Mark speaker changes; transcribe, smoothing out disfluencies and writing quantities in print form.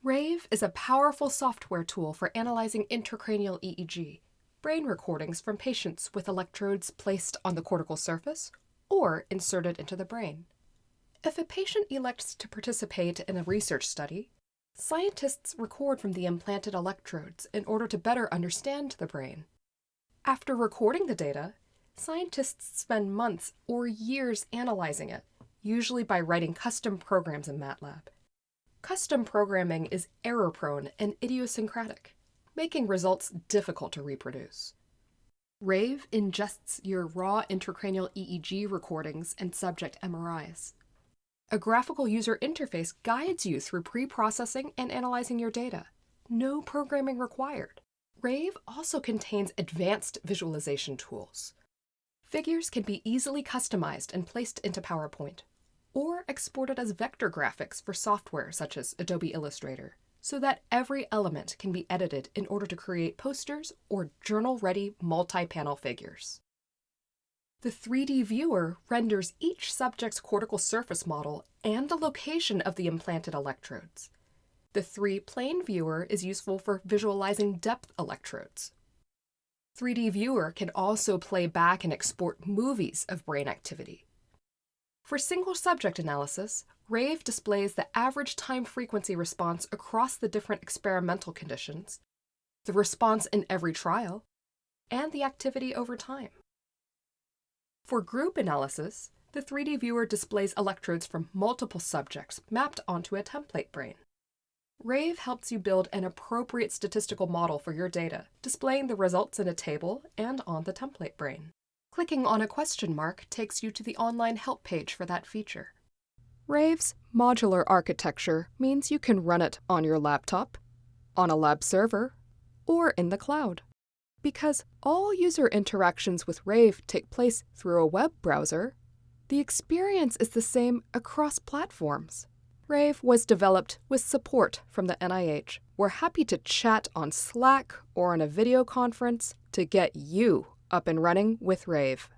Speaker 1: RAVE is a powerful software tool for analyzing intracranial EEG, brain recordings from patients with electrodes placed on the cortical surface or inserted into the brain. If a patient elects to participate in a research study, scientists record from the implanted electrodes in order to better understand the brain. After recording the data, scientists spend months or years analyzing it, usually by writing custom programs in MATLAB. Custom programming is error-prone and idiosyncratic, making results difficult to reproduce. RAVE ingests your raw intracranial EEG recordings and subject MRIs. A graphical user interface guides you through pre-processing and analyzing your data. No programming required. RAVE also contains advanced visualization tools. Figures can be easily customized and placed into PowerPoint, or exported as vector graphics for software such as Adobe Illustrator, so that every element can be edited in order to create posters or journal-ready multi-panel figures. The 3D viewer renders each subject's cortical surface model and the location of the implanted electrodes. The 3-plane viewer is useful for visualizing depth electrodes. 3D viewer can also play back and export movies of brain activity. For single subject analysis, RAVE displays the average time-frequency response across the different experimental conditions, the response in every trial, and the activity over time. For group analysis, the 3D viewer displays electrodes from multiple subjects mapped onto a template brain. RAVE helps you build an appropriate statistical model for your data, displaying the results in a table and on the template brain. Clicking on a question mark takes you to the online help page for that feature. RAVE's modular architecture means you can run it on your laptop, on a lab server, or in the cloud. Because all user interactions with RAVE take place through a web browser, the experience is the same across platforms. RAVE was developed with support from the NIH. We're happy to chat on Slack or on a video conference to get you up and running with RAVE.